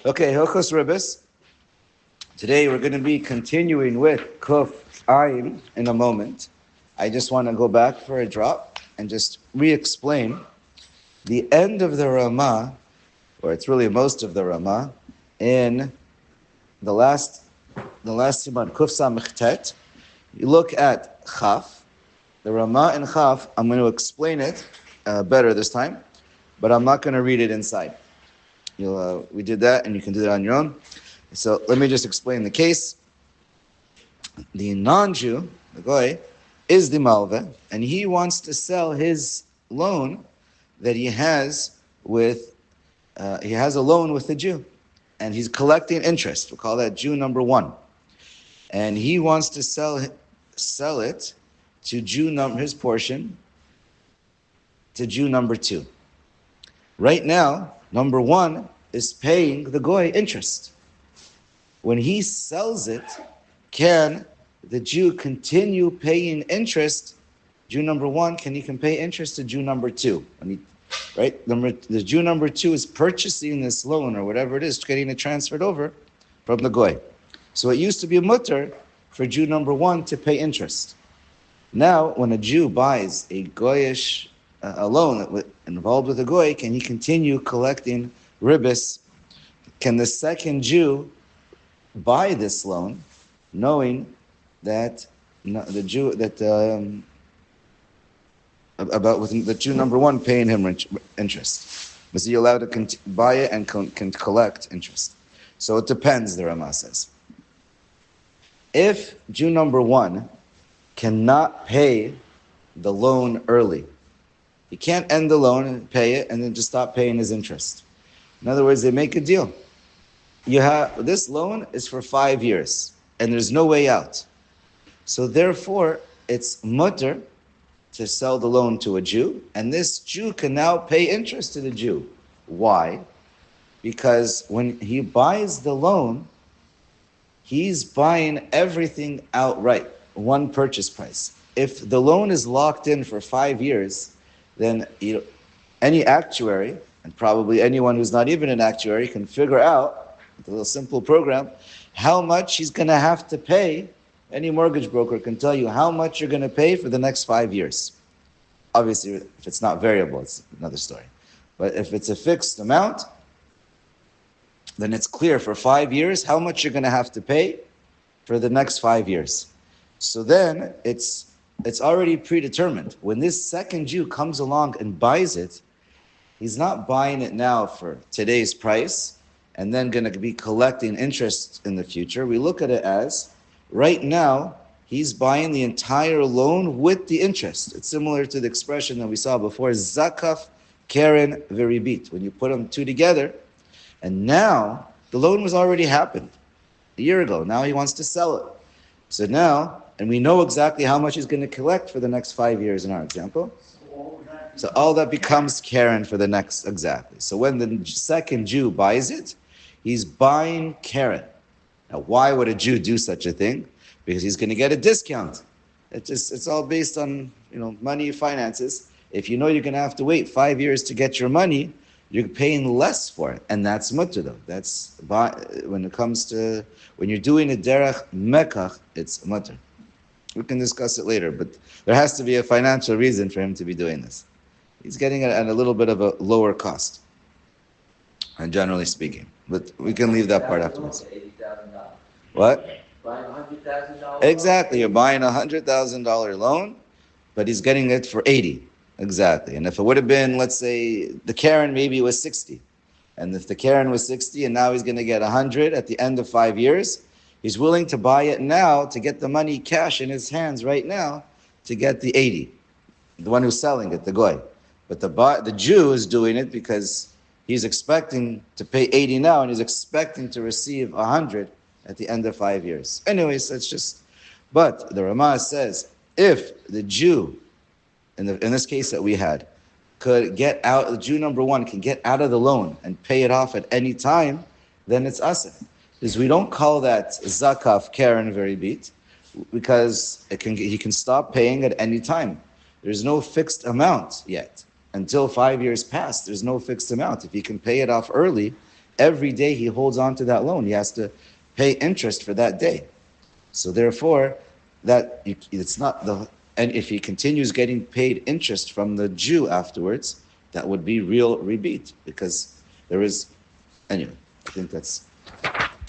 Okay, Hilchos Ribbis. Today we're going to be continuing with Kuf Ayin in a moment. I just want to go back for a drop and just re-explain the end of the Ramah, or it's really most of the Ramah, in the last Siman Kuf Samech Tet. You look at Chaf, the Ramah in Chaf. I'm going to explain it better this time, but I'm not going to read it inside. We did that, and you can do that on your own. So let me just explain the case. The non-Jew, the Goy, is the Malveh, and he wants to sell his loan that he has with, he has a loan with the Jew, and he's collecting interest. We'll call that Jew number one. And he wants to sell it to his portion, to Jew number two. Right now, number one is paying the Goy interest. When he sells it, can the Jew continue paying interest? Jew number one, he can pay interest to Jew number two? Right? The Jew number two is purchasing this loan or whatever it is, getting it transferred over from the Goy. So it used to be a mutter for Jew number one to pay interest. Now, when a Jew buys a Goyish a loan involved with a Goy, can he continue collecting ribbis? Can the second Jew buy this loan, knowing that the Jew with the Jew number one paying him interest? Is he allowed to buy it and can collect interest? So it depends, the Ramah says. If Jew number one cannot pay the loan early, he can't end the loan and pay it and then just stop paying his interest. In other words, they make a deal. This loan is for 5 years, and there's no way out. So therefore, it's mutter to sell the loan to a Jew, and this Jew can now pay interest to the Jew. Why? Because when he buys the loan, he's buying everything outright, one purchase price. If the loan is locked in for 5 years, then any actuary, and probably anyone who's not even an actuary, can figure out, with a little simple program, how much he's going to have to pay. Any mortgage broker can tell you how much you're going to pay for the next 5 years. Obviously, if it's not variable, it's another story. But if it's a fixed amount, then it's clear for 5 years how much you're going to have to pay for the next 5 years. So then it's already predetermined. When this second Jew comes along and buys it, he's not buying it now for today's price and then going to be collecting interest in the future. We look at it as, right now, he's buying the entire loan with the interest. It's similar to the expression that we saw before, zakaf, keren, veribit. When you put them two together, and now the loan was already happened a year ago. Now he wants to sell it. So now, and we know exactly how much he's going to collect for the next 5 years in our example. So all that becomes keren for the next, exactly. So when the second Jew buys it, he's buying keren. Now, why would a Jew do such a thing? Because he's going to get a discount. It's all based on money, finances. If you know you're going to have to wait 5 years to get your money, you're paying less for it, and that's mutter though. That's when it comes to when you're doing a derech mekach, it's mutter. We can discuss it later, but there has to be a financial reason for him to be doing this. He's getting it at a little bit of a lower cost, and generally speaking. But we can leave that part afterwards. What? Buying $100,000. Exactly. You're buying $100,000 loan, but he's getting it for 80. Exactly. And if it would have been, let's say, the Karen maybe was 60, and if the Karen was 60, and now he's going to get 100 at the end of 5 years, he's willing to buy it now to get the money cash in his hands right now to get the 80. The one who's selling it, the goy. But the Jew is doing it because he's expecting to pay 80 now, and he's expecting to receive 100 at the end of 5 years. Anyways, that's just. But the Ramah says, if the Jew, in this case that we had, could get out, the Jew number one can get out of the loan and pay it off at any time, then it's asif. Because we don't call that zakaf, keren, veribit, because he can stop paying at any time. There's no fixed amount yet. Until 5 years pass, there's no fixed amount. If he can pay it off early, every day he holds on to that loan. He has to pay interest for that day. So therefore, it's not the, and if he continues getting paid interest from the Jew afterwards, that would be real rebate, because there is, anyway, I think that's,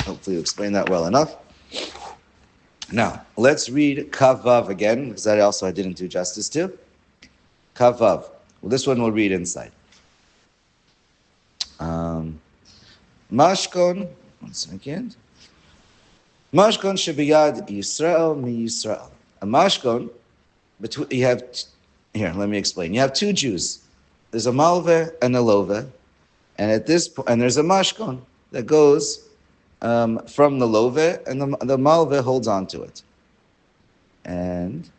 hopefully explain that well enough. Now, let's read Kavav again, because that also I didn't do justice to. Kavav. Well, this one we'll read inside. Mashkon, one second. Mashkon shebiyad Yisrael mi Yisrael. A mashkon, you have, here, let me explain. You have two Jews. There's a malveh and a loveh, and at this point, and there's a mashkon that goes from the loveh, and the malveh holds on to it. And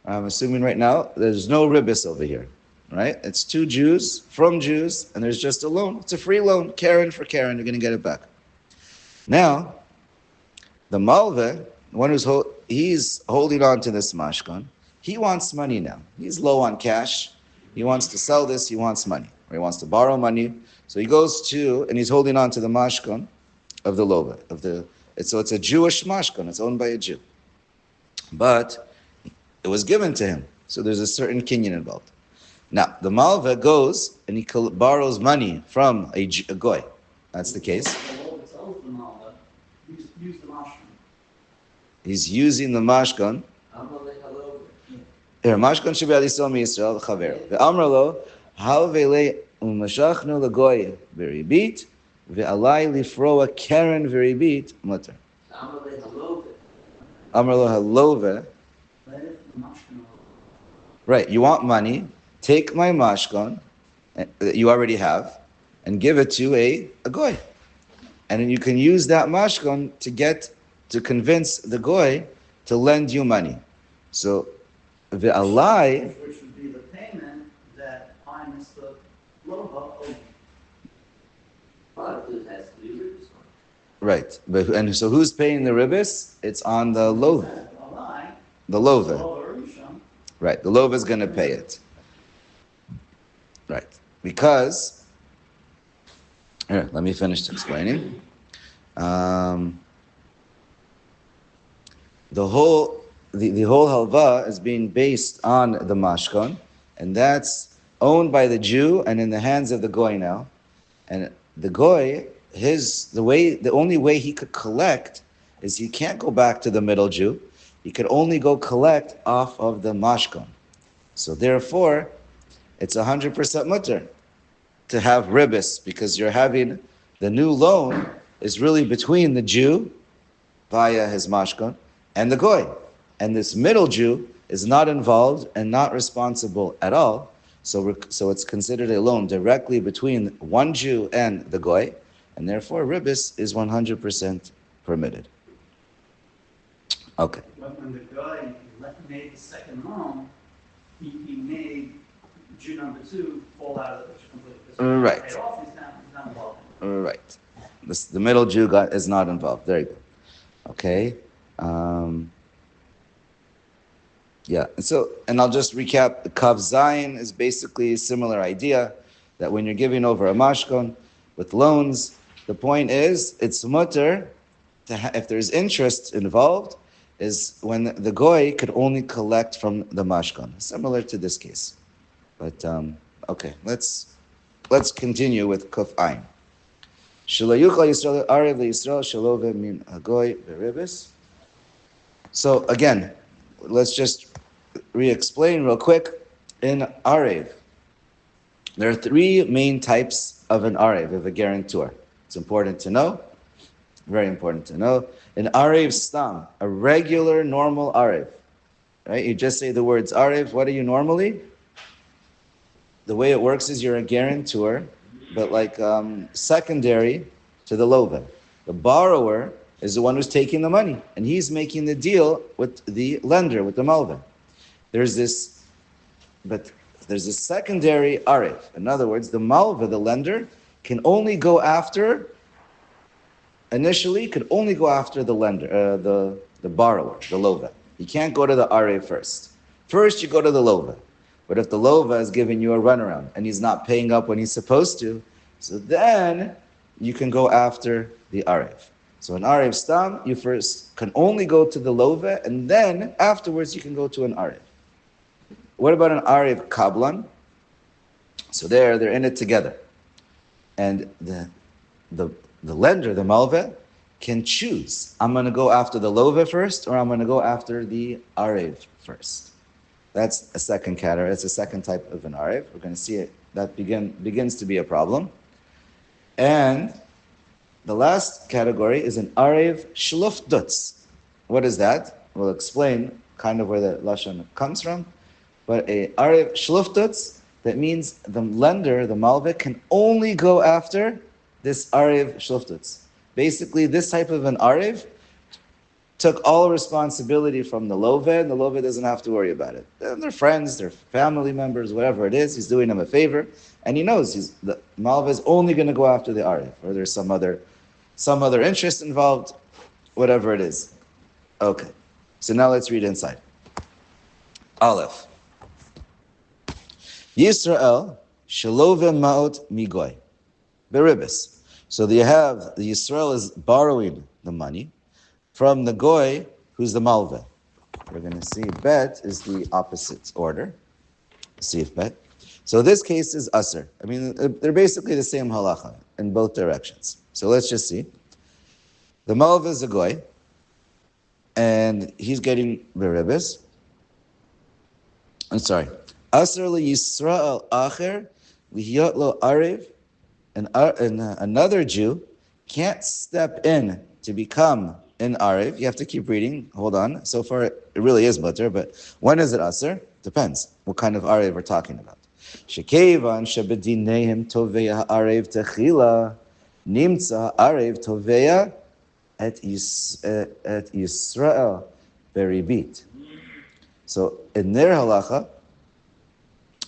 I'm assuming right now there's no ribis over here, right? It's two Jews from Jews, and there's just a loan. It's a free loan, Karen for Karen. You're going to get it back. Now, the malveh, the one he's holding on to this mashkon, he wants money now. He's low on cash. He wants to sell this. He wants money, or he wants to borrow money. So he goes to, and he's holding on to the mashkon of the loveh, so it's a Jewish mashkon. It's owned by a Jew, but it was given to him. So there's a certain kinyan involved. Now the malveh goes and he borrows money from a goy. That's the case. He's using the mashkon. Here, mashkon shebiyad Yisrael mi Yisrael chaver. Ve'amar lo, halvele umashachnu legoy v'ribit, ve'alai lifroa keren v'ribit mutter. Amar lo halove. Right, you want money, take my mashkon that you already have and give it to a goy. And then you can use that mashkon to convince the goy to lend you money. So the alai, which would be the payment that I, Mr. Lova, owed. Part of it has to be ribis. right? And so who's paying the ribis? It's on the love, the lova. Right, the lova is going to pay it. Right, because here, let me finish explaining. The whole halva is being based on the mashkon, and that's owned by the Jew and in the hands of the goy now. And the goy, the only way he could collect is he can't go back to the middle Jew. He could only go collect off of the mashkon. So therefore, it's 100% mutter to have ribis, because you're having the new loan is really between the Jew via his mashkon and the goy, and this middle Jew is not involved and not responsible at all. So it's considered a loan directly between one Jew and the goy, and therefore ribis is 100% permitted. Okay. But when the guy made the second loan, he made Jew number two fall out of the picture completely. Right. Paid off, he's not involved. Right. The middle Jew is not involved. There you go. Okay. Yeah. And I'll just recap. The Kav Zayin is basically a similar idea, that when you're giving over a mashkon with loans, the point is it's mutter if there's interest involved, is when the goy could only collect from the mashkon, similar to this case. But okay, let's continue with Kuf Ayin. So again, let's just re-explain real quick. In Arev, there are three main types of an Arev, of a guarantor. It's important to know, very important to know. An Arev Stam, a regular, normal Arev, right? You just say the words Arev. What are you normally? The way it works is you're a guarantor, but like secondary to the lova. The borrower is the one who's taking the money, and he's making the deal with the lender, with the malva. There's this secondary arev. In other words, the malva, the lender, can only go after the lender, the borrower, the lova. You can't go to the arev first. First, you go to the lova. But if the lova is giving you a runaround and he's not paying up when he's supposed to, so then you can go after the Arev. So an Arev Stam, you first can only go to the Love, and then afterwards you can go to an Arev. What about an Arev Kablan? So they're in it together. And the, the lender, the Malve, can choose. I'm going to go after the Love first, or I'm going to go after the Arev first. That's a second category. That's a second type of an Arev. We're going to see it. That begins to be a problem. And the last category is an Arev Shlufdutz. What is that? We'll explain kind of where the Lashon comes from. But a Arev Shlufdutz, that means the lender, the Malvik, can only go after this Arev Shlufdutz. Basically, this type of an Arev took all responsibility from the Love, and the Love doesn't have to worry about it. They're friends, they're family members, whatever it is, he's doing them a favor, and he knows the Malva is only going to go after the Arev, or there's some other interest involved, whatever it is. Okay, so now let's read inside. Aleph. Yisrael shalove ma'ot migoy beribis. So you have the Yisrael is borrowing the money from the goy who's the malve. We're going to see bet is the opposite order. See if bet. So this case is aser. I mean, they're basically the same halacha in both directions. So let's just see. The malve is a goy, and he's getting beribis. I'm sorry. Aser li Yisrael acher lihiyot lo arev, and another Jew can't step in to become an arev. You have to keep reading. Hold on. So far, it really is mutter, but when is it aser? Depends what kind of arev we're talking about. Shekevan shebedineim toveya arev techila nimtza arev toveya et Yisrael beribit. So in their halacha,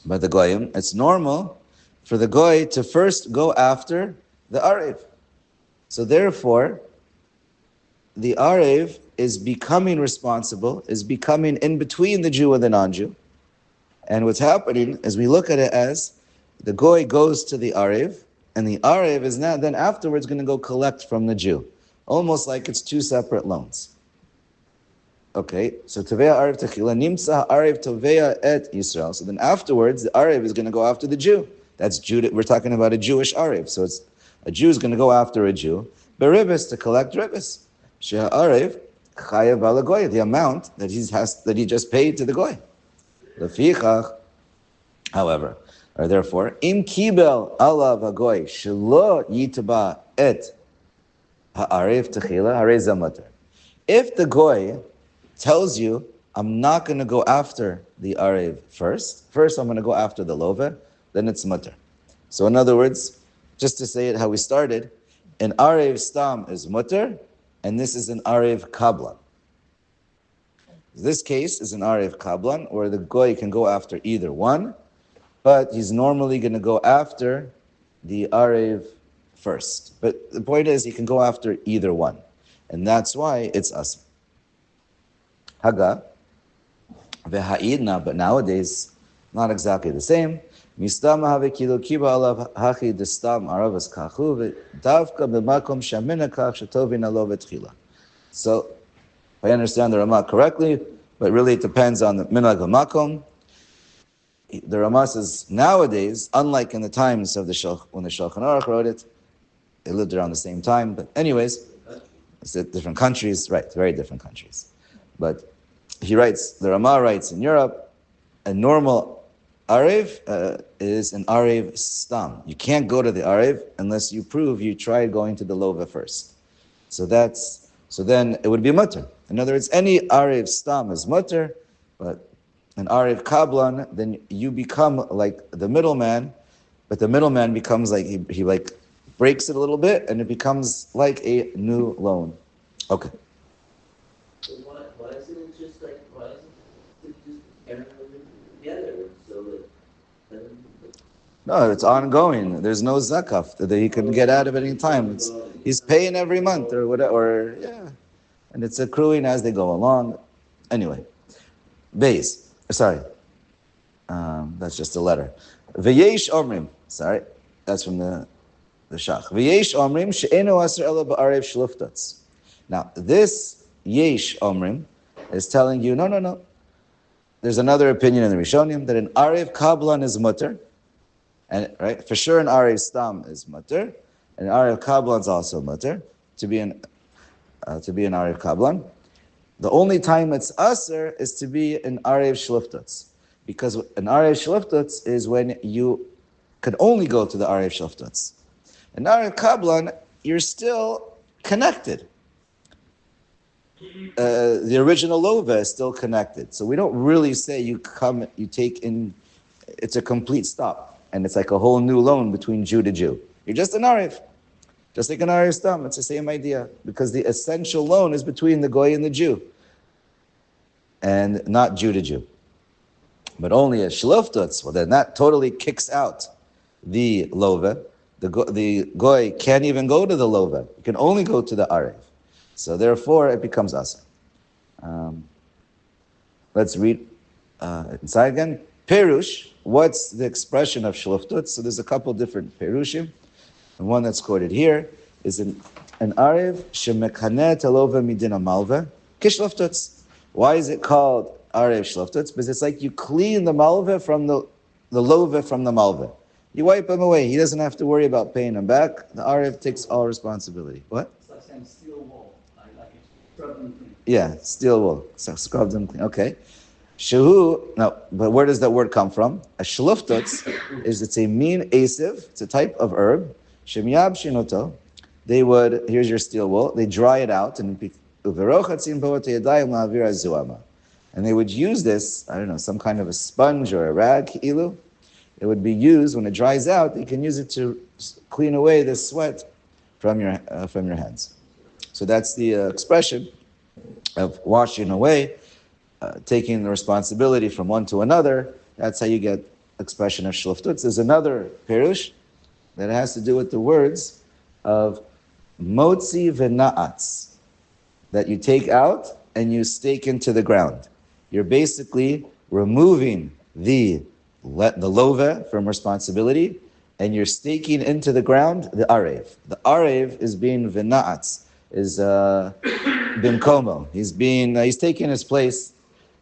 by the goyim, it's normal for the goy to first go after the arev. So therefore, the arev is becoming responsible, is becoming in between the Jew and the non-Jew. And what's happening is we look at it as the goy goes to the arev, and the arev is now then afterwards going to go collect from the Jew, almost like it's two separate loans. Okay, so Toveya Arev Techila, Nimtza Arev Toveya et Yisrael. So then afterwards, the Arev is going to go after the Jew. That's Judah. We're talking about a Jewish Arev. So it's a Jew is going to go after a Jew, beribis, to collect ribis. Shea Arev Chayav Alagoy, the amount that he just paid to the Goy. Lefichach, however, or therefore, Im Kibel Alav Hagoy Shelo Yitba et Ha'arev Techila Harei Zamater. If the Goy tells you, I'm not going to go after the Arev first. First, I'm going to go after the Love, then it's Mutter. So in other words, just to say it how we started, an Arev Stam is Mutter, and this is an Arev Kablan. This case is an Arev Kablan, where the Goy can go after either one, but he's normally going to go after the Arev first. But the point is, he can go after either one. And that's why it's us. Haga, v'ha'idna, but nowadays, not exactly the same. Mistam have kilo kiba alav hachi destam aravas kachu v'davka b'makom shamina kach shetovin alo v'tchila. So, if I understand the Ramah correctly, but really it depends on the minhag ha'makom. The Ramah says nowadays, unlike in the times of when the Shulchan Aruch wrote it, they lived around the same time. But anyways, it's different countries, right? Very different countries. But he writes, the Ramah writes in Europe, a normal Arev is an Arev Stam. You can't go to the Arev unless you prove you tried going to the Lova first. So then it would be mutter. In other words, any Arev Stam is mutter, but an Arev Kablan, then you become like the middleman, but the middleman becomes like, he like breaks it a little bit, and it becomes like a new loan. Okay. So why isn't it just like, why isn't it just everyone together? So No, it's ongoing. There's no zakaf that he can get out of any time. He's paying every month or whatever, or yeah. And it's accruing as they go along. Anyway, Beis. Sorry. That's just a letter. V'yesh omrim. Sorry. That's from the the Shach. V'yesh omrim she'eno aser ela ba'arev shluftatz. Now, this yesh omrim is telling you, no. There's another opinion in the Rishonim that an arev kablan is mutter, and right for sure an arev stam is mutter, and an arev kablan is also mutter to be an arev kablan. The only time it's aser is to be an arev shluftatz, because an arev shluftatz is when you can only go to the arev shluftatz. An arev kablan, you're still connected. The original lova is still connected. So we don't really say you take in, it's a complete stop. And it's like a whole new loan between Jew to Jew. You're just an Arif. Just like an Arif stam. It's the same idea. Because the essential loan is between the Goy and the Jew. And not Jew to Jew. But only a Shluftatz, well then that totally kicks out the lova. The Goy can't even go to the lova. You can only go to the Arif. So therefore, it becomes asa. Let's read inside again. Perush, what's the expression of shluftot? So there's a couple different perushim. And one that's quoted here is an arev shemekhaneh telova midina malva kishluftots. Why is it called arev shluftots? Because it's like you clean the malva from the lova from the malva. You wipe him away. He doesn't have to worry about paying him back. The arev takes all responsibility. What? It's like saying steel wool, like you scrub them clean. Yeah, steel wool. So scrub them clean. Okay. Shehu, no, but where does that word come from? A shluftatz it's a mean asiv, it's a type of herb. Shemiyab shinoto, they would, here's your steel wool, they dry it out, and they would use this, I don't know, some kind of a sponge or a rag, ilu. It would be used, when it dries out, you can use it to clean away the sweat from your hands. So that's the expression of washing away, taking the responsibility from one to another. That's how you get expression of shluftutz. There's another perush that has to do with the words of motzi v'na'atz, that you take out and you stake into the ground. You're basically removing the lova from responsibility, and you're staking into the ground the arev. The arev is being v'na'atz, is bimkomo. He's taking his place.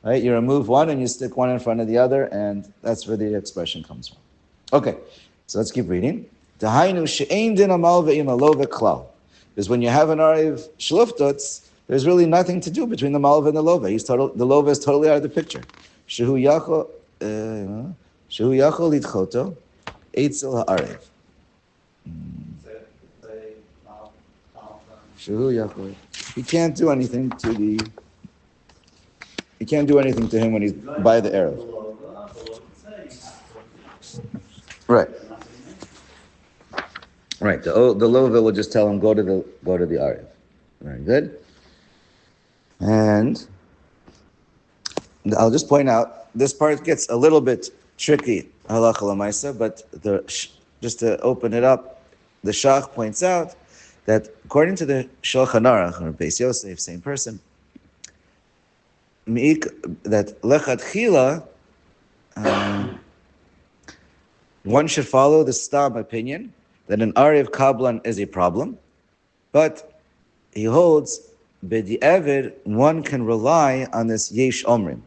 Right? You remove one and you stick one in front of the other, and that's where the expression comes from. Okay, so let's keep reading. Because when you have an arev shluftatz, there's really nothing to do between the malva and the lova. The lova is totally out of the picture. Shehu yachol lidchoto eitzel ha'arev. Shehu yachol. He can't do anything to him when he's by the Erev. Right. The lova will just tell him go to the Erev. Very good. And I'll just point out this part gets a little bit tricky, halacha l'maisa, but just to open it up, the Shach points out that according to the Shulchan Aruch or Beis Yosef, same person, that lechatchila, one should follow the stam opinion that an arev kablan is a problem, but he holds b'di'evid one can rely on this yesh omrim.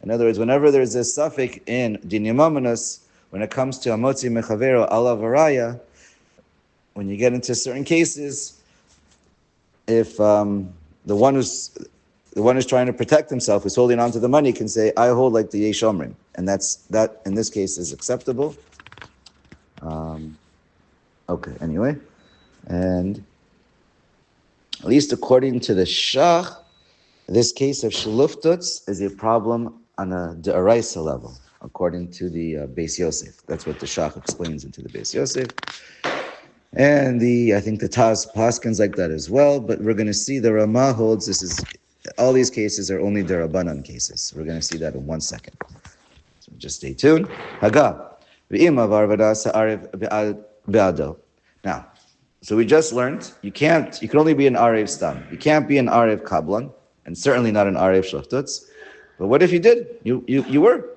In other words, whenever there's a suffix in dinyamamanus, when it comes to amotzi mechavero ala varaya, when you get into certain cases, if the one who's trying to protect himself, who's holding on to the money, can say, I hold like the yesh omrim. And that in this case is acceptable. Okay, anyway. And at least according to the Shach, this case of shluftatz is a problem on a de'araisa level, according to the Beis Yosef. That's what the Shach explains into the Beis Yosef. And I think the Taz Paskins like that as well, but we're going to see the Ramah holds all these cases are only derabanan cases. We're going to see that in 1 second. So just stay tuned. Haga. Now, so we just learned you can only be an arev stam. You can't be an arev kablan, and certainly not an arev shluftatz. But what if you did? You were.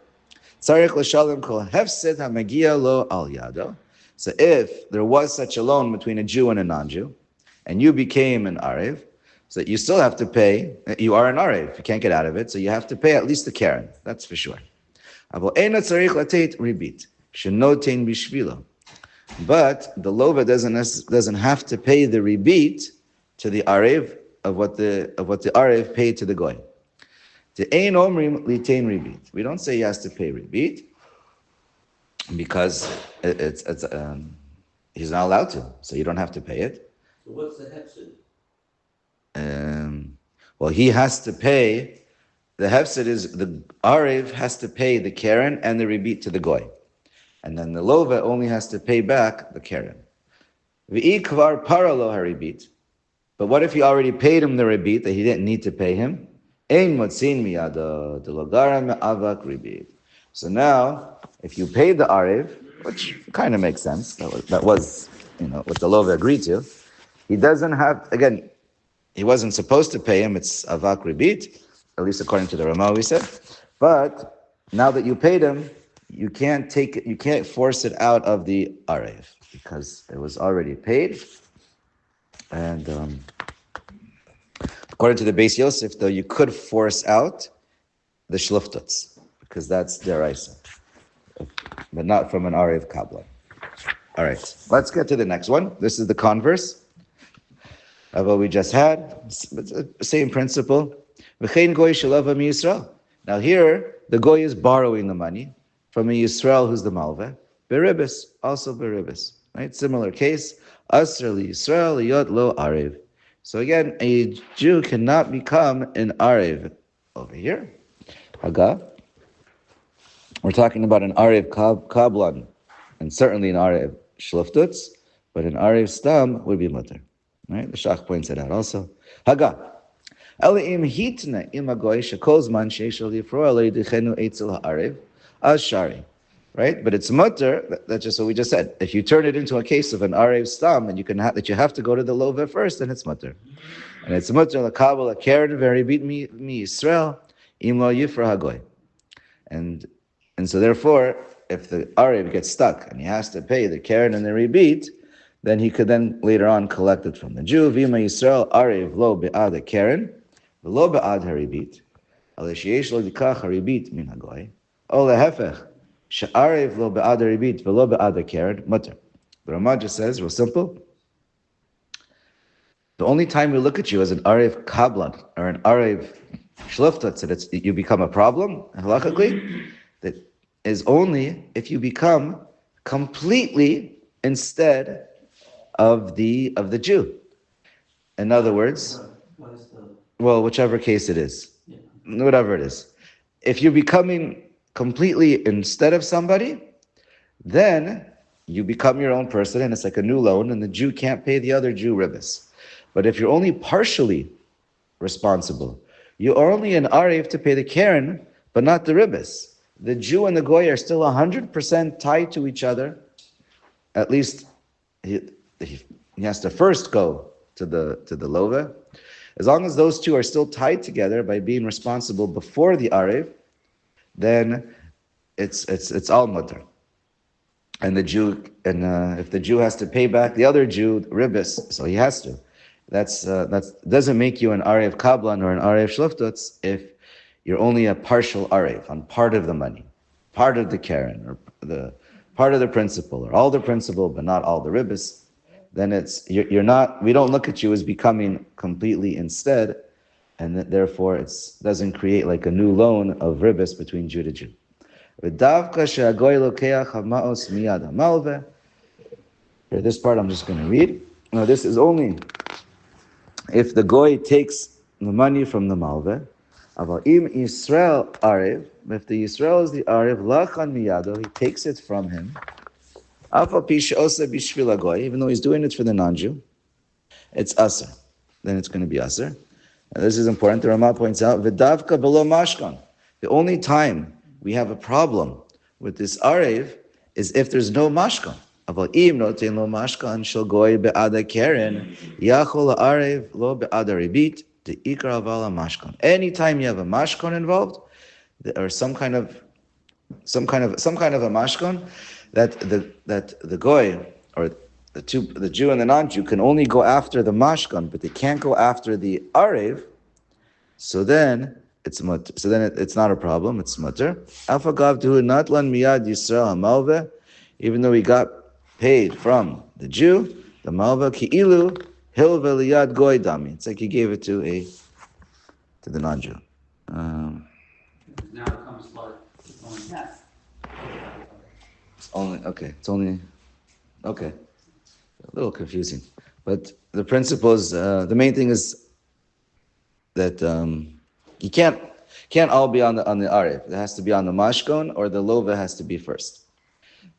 Tzarich l'shalom kol hefsed hamagia lo al yado. So if there was such a loan between a Jew and a non-Jew, and you became an Arev, so you still have to pay, you are an Arev, you can't get out of it, so you have to pay at least the Karen, that's for sure. But the lova doesn't have to pay the rebate to the Arev of what the Arev paid to the Goy. We don't say he has to pay rebate because he's not allowed to, so you don't have to pay it. So what's the hefsed? Well, he has to pay. The hefsed is the Arev has to pay the Karen and the rebate to the Goy. And then the Lova only has to pay back the Karen. V'i kvar paralo haribit. But what if he already paid him the rebate that he didn't need to pay him? Ein motzin miyado de logara me'avak rebate. So now, if you paid the Arev, which kind of makes sense, that was what the Lova agreed to, he doesn't have, again, he wasn't supposed to pay him, it's avak rebate, at least according to the Ramah we said. But now that you paid him, you can't take it, you can't force it out of the Arev because it was already paid. And according to the Beis Yosef, though, you could force out the shluftuts because that's deraisa, but not from an Arev Kabbalah. All right, let's get to the next one. This is the converse of what we just had. Same principle. V'chein goy shalava miYisrael. Now here, the goy is borrowing the money from a Yisrael who's the malveh. Beribis, also beribis. Right? Similar case. Asr li Yisrael liyot lo arev. So again, a Jew cannot become an arev. Over here, Haga. We're talking about an arev kablan, and certainly an arev shluftuts, but an arev stam would be mutter. Right? The Shach points it out also. Haga. Elim hitna imagoy shekozman sheishal yifro alei dechenu eitzel haarev as shari. Right? But it's mutter, that's just what we just said. If you turn it into a case of an arev stam, and that you have to go to the lova first, then it's mutter. And it's mutter l'kabel a keren veribit mi Yisrael im lo yifra hagoy. And so therefore, if the arev gets stuck and he has to pay the keren and the rebit, then he could then later on collect it from the Jew. Vima Yisrael arev lo be'ad a keren, v'lo be'ad haribit, ale sheyesh lo dikach haribit min hagoy, o lehefech, she'arev lo be'ad haribit, v'lo be'ad a keren, mutter. The Ramah just says, real simple, the only time we look at you as an arev kablan or an arev shluftat, that you become a problem, halachically, that is only if you become completely instead of the Jew. In other words, well, whichever case it is, whatever it is, if you're becoming completely instead of somebody, then you become your own person, and it's like a new loan, and the Jew can't pay the other Jew ribis. But if you're only partially responsible, you are only an arev to pay the keren, but not the ribis. The Jew and the goy are still 100% tied to each other. At least he has to first go to the lova. As long as those two are still tied together by being responsible before the arev, then it's all mutter. And the Jew, if the Jew has to pay back the other Jew ribis, so he has to. That doesn't make you an arev kablan or an arev shluftuts if you're only a partial arev on part of the money, part of the keren, or the part of the principal, or all the principal but not all the ribis. Then you're not. We don't look at you as becoming completely instead, and therefore it doesn't create like a new loan of ribis between Jew to Jew. Here, this part I'm just going to read. Now, this is only if the goy takes the money from the malveh. Im Yisrael arev, if the Yisrael is the arev, lachan miyado, he takes it from him. Even though he's doing it for the non-Jew, it's aser. Then it's going to be aser. And this is important. The Ramah points out, v'davka below mashkan. The only time we have a problem with this arev is if there's no mashkan. Im notein lo mashkan shel goy be'ada keren yachol arev lo be'ada ribit the ikar avala mashkan. Anytime you have a mashkan involved, or some kind of a mashkan, that the goy or the Jew and the non-Jew can only go after the mashkan, but they can't go after the arev. So then it's mutter. So then it's not a problem. It's mutter. Afagav duhu natlan miyad Yisrael hamalve, even though he got paid from the Jew, the malva ki'ilu hilve liyad goy dami. It's like he gave it to the non-Jew. Because now it comes like it's only half. It's only okay. It's only okay. A little confusing, but the principle is the main thing is that you can't all be on the arev. It has to be on the mashkon, or the lova has to be first.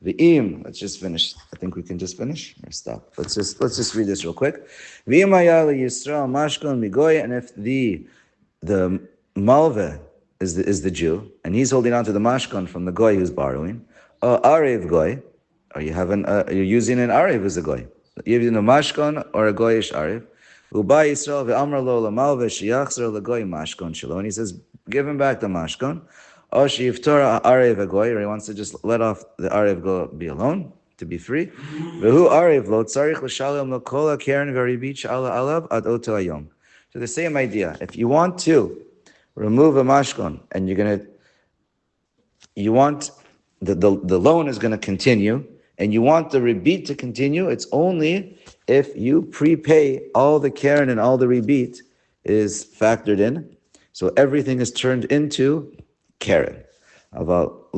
The im. Let's just finish. I think we can just finish or stop. Let's just read this real quick. V'im hayal Yisrael mashkon migoy, and if the malve is the Jew, and he's holding on to the mashkon from the goy who's borrowing, or arev goy, or you're using an arev as a goy. You're using a mashkon or a goyish arev. Uba Yisrael ve'amar lo lamalve sheyachzer legoy mashkon shelo, and he says, give him back the mashkon. Or sheyiftor arev agoy, or he wants to just let off the arev go be alone, to be free. Vehu arev lo tzarich l'shalom lo kol ha'keren v'ribit she'ala alav ad oto hayom. So the same idea. If you want to remove a mashkon, and you want the loan is going to continue, and you want the rebit to continue, it's only if you prepay all the keren and all the rebit is factored in. So everything is turned into keren. But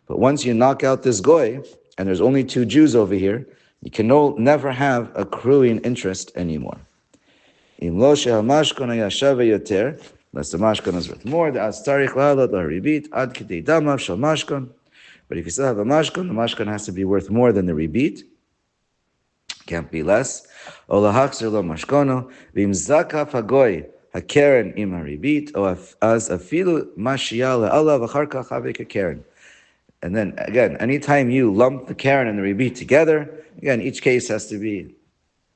once you knock out this goy, and there's only two Jews over here, you can never have accruing interest anymore. Unless the mashkon is worth more, but if you still have a mashkon, the mashkon has to be worth more than the rebit. Can't be less. Hakeren im haribit, or as afilu mashiyah le'alav achar kach havek keren. And then again, anytime you lump the keren and the rebit together, again, each case has to be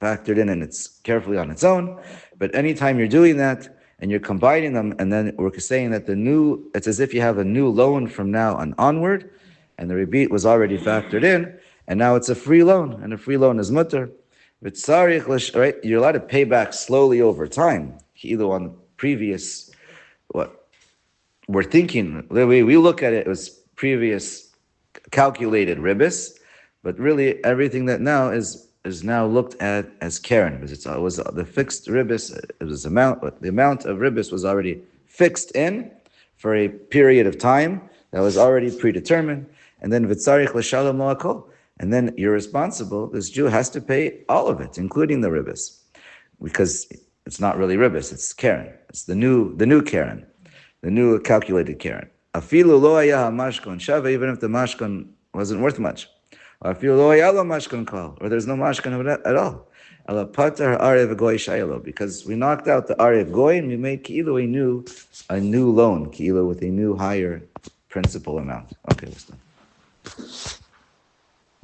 factored in and it's carefully on its own. But anytime you're doing that and you're combining them, and then we're saying that it's as if you have a new loan from now on onward, and the rebit was already factored in, and now it's a free loan, and a free loan is mutter. Right? You're allowed to pay back slowly over time. Either on previous, what we're thinking, the way we look at it was previous calculated ribis, but really everything that now is now looked at as keren, because it was the fixed ribis. It was the amount of ribis was already fixed in for a period of time that was already predetermined, and then v'tzarich l'shalom lo'akol, and then you're responsible. This Jew has to pay all of it, including the ribis, because it's not really ribis, it's keren. It's the new keren, the new calculated keren. Afilu lo haya mashkon shava, even if the mashkon wasn't worth much. Afilu lo haya lo mashkon kol, or there's no mashkon at all. Ala patar arev goy shaylo, because we knocked out the arev goy and we made ki'ilu a new loan, ki'ilu with a new higher principal amount. Okay, let's done.